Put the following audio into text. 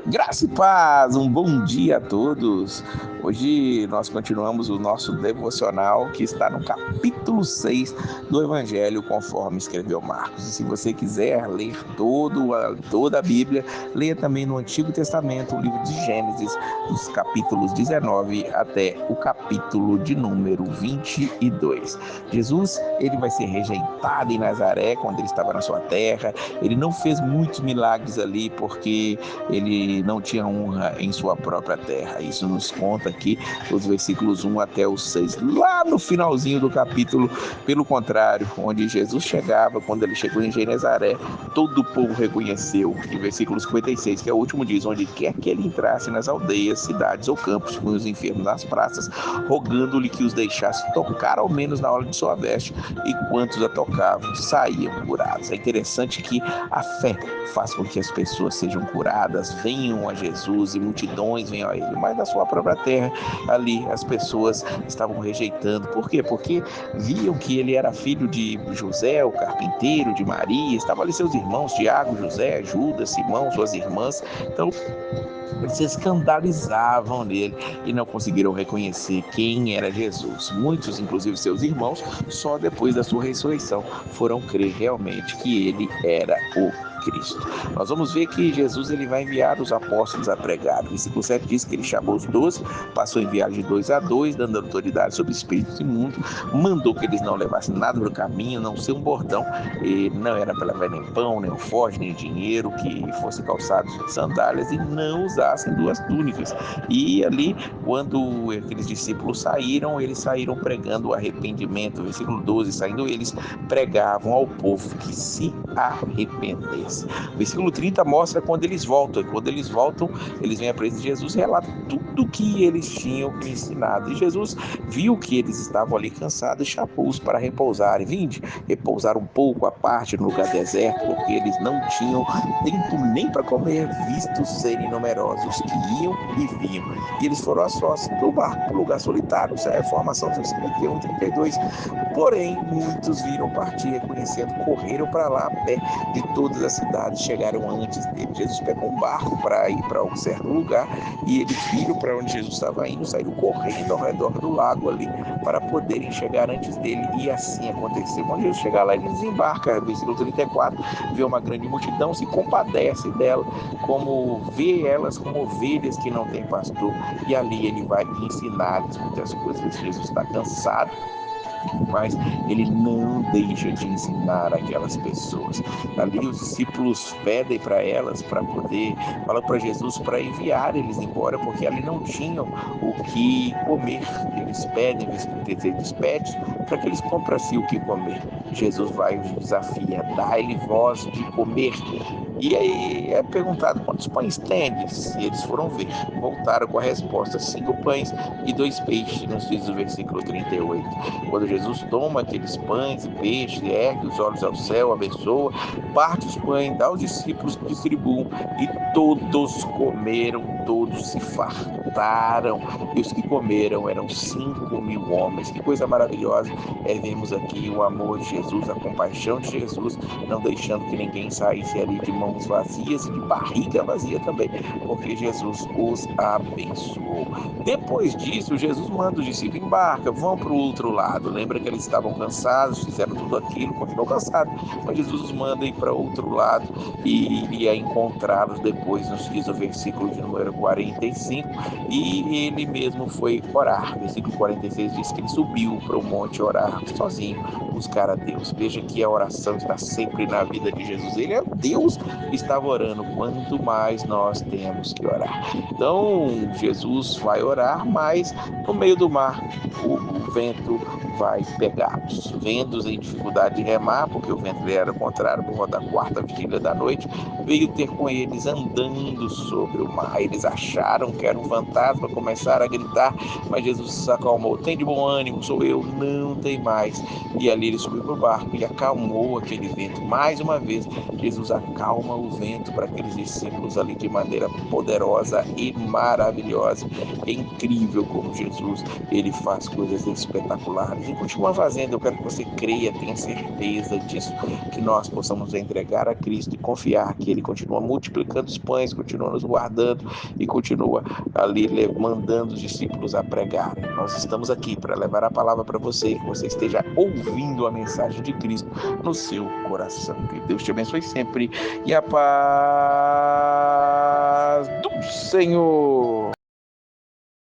Graça e paz, um bom dia a todos. Hoje nós continuamos o nosso devocional que está no capítulo 6 do Evangelho, conforme escreveu Marcos. E se você quiser ler toda a Bíblia, leia também no Antigo Testamento, o livro de Gênesis, dos capítulos 19 até o capítulo de número 22. Jesus, ele vai ser rejeitado em Nazaré quando ele estava na sua terra. Ele não fez muitos milagres ali porque ele não tinha honra em sua própria terra. Isso nos conta aqui os versículos 1 até o 6. Lá no finalzinho do capítulo, pelo contrário, onde Jesus chegava, quando ele chegou em Genezaré, todo o povo reconheceu. Em versículo 56, que é o último, diz: onde quer que ele entrasse, nas aldeias, cidades ou campos, com os enfermos nas praças, rogando-lhe que os deixasse tocar ao menos na hora de sua veste, e quantos a tocavam saíam curados. É interessante que a fé faz com que as pessoas sejam curadas, venham a Jesus e multidões venham a ele, mas na sua própria terra, ali as pessoas estavam rejeitando. Por quê? Porque viam que ele era filho de José, o carpinteiro, de Maria, estavam ali seus irmãos, Tiago, José, Judas, Simão, suas irmãs. Então eles se escandalizavam nele e não conseguiram reconhecer quem era Jesus. Muitos, inclusive seus irmãos, só depois da sua ressurreição foram crer realmente que ele era o Cristo. Nós vamos ver que Jesus ele vai enviar os apóstolos a pregar. O versículo 7 diz que ele chamou os 12, passou a enviar de 2 a 2, dando autoridade sobre espíritos imundos, mandou que eles não levassem nada para o caminho, não ser um bordão, e não era para levar nem pão, nem alforje, nem dinheiro, que fossem calçados de sandálias e não usassem duas túnicas. E ali, quando aqueles discípulos saíram, eles saíram pregando o arrependimento. Versículo 12, saindo eles, pregavam ao povo que se arrependesse. Versículo 30 mostra quando eles voltam. E quando eles voltam, eles vêm à presença de Jesus e relatam tudo o que eles tinham ensinado. E Jesus viu que eles estavam ali cansados e chamou-os para repousarem. Vinde, repousar um pouco à parte no lugar deserto, porque eles não tinham tempo nem para comer, vistos serem numerosos que iam e vinham. E eles foram a sós do barco para o lugar solitário. Isso é a formação dos 51 e 32. Porém, muitos viram partir, reconhecendo, correram para lá a pé de todas as cidades, chegaram antes dele. Jesus pegou um barco para ir para um certo lugar e eles viram para onde Jesus estava indo, saíram correndo ao redor do lago ali para poderem chegar antes dele. E assim aconteceu. Quando Jesus chegar lá, ele desembarca. Versículo 34, vê uma grande multidão, se compadece dela, como vê elas como ovelhas que não têm pastor. E ali ele vai ensinar-lhes muitas coisas. Jesus está cansado, mas ele não deixa de ensinar aquelas pessoas. Ali os discípulos pedem para elas, para poder, falam para Jesus para enviar eles embora, porque ali não tinham o que comer. Eles pedem, versículo 36, despede para que eles comprem para si o que comer. Jesus vai e os desafia: dai-lhe voz de comer. E aí é perguntado: quantos pães tendes? E eles foram ver. Voltaram com a resposta: 5 pães e 2 peixes, nos diz o versículo 38. Quando Jesus toma aqueles pães e peixes, ergue os olhos ao céu, abençoa, parte os pães, dá aos discípulos que distribuam, e todos comeram, todos se fartaram. E os que comeram eram 5.000 homens. Que coisa maravilhosa vemos aqui o amor de Jesus, a compaixão de Jesus, não deixando que ninguém saísse ali de mãos vazias e de barriga vazia também, porque Jesus os abençoou. Depois disso, Jesus manda os discípulos: embarca, vão para o outro lado. Lembra que eles estavam cansados, fizeram tudo aquilo, continuam cansados, mas Jesus os manda ir para outro lado e iria encontrá-los depois, nos diz o versículo de número 45, e ele mesmo foi orar. Versículo 46 diz que ele subiu para o monte orar sozinho, buscar a Deus. Veja que a oração está sempre na vida de Jesus. Ele é Deus que estava orando, quanto mais nós temos que orar. Então Jesus vai orar, mas no meio do mar o vento vai pegá-los. Vendo-os em dificuldade de remar, porque o vento era contrário, por volta da quarta vigília da noite, veio ter com eles andando sobre o mar. Eles acharam que era um fantasma, começaram a gritar, mas Jesus se acalmou: tem de bom ânimo, sou eu, não tem mais. E ali ele subiu para o barco e acalmou aquele vento. Mais uma vez, Jesus acalma o vento para aqueles discípulos ali de maneira poderosa e maravilhosa. É incrível como Jesus ele faz coisas espetaculares. e continua fazendo. Eu quero que você creia, tenha certeza disso, que nós possamos entregar a Cristo e confiar que Ele continua multiplicando os pães, continua nos guardando e continua ali mandando os discípulos a pregarem. Nós estamos aqui para levar a palavra para você, que você esteja ouvindo a mensagem de Cristo no seu coração. Que Deus te abençoe sempre e a paz do Senhor.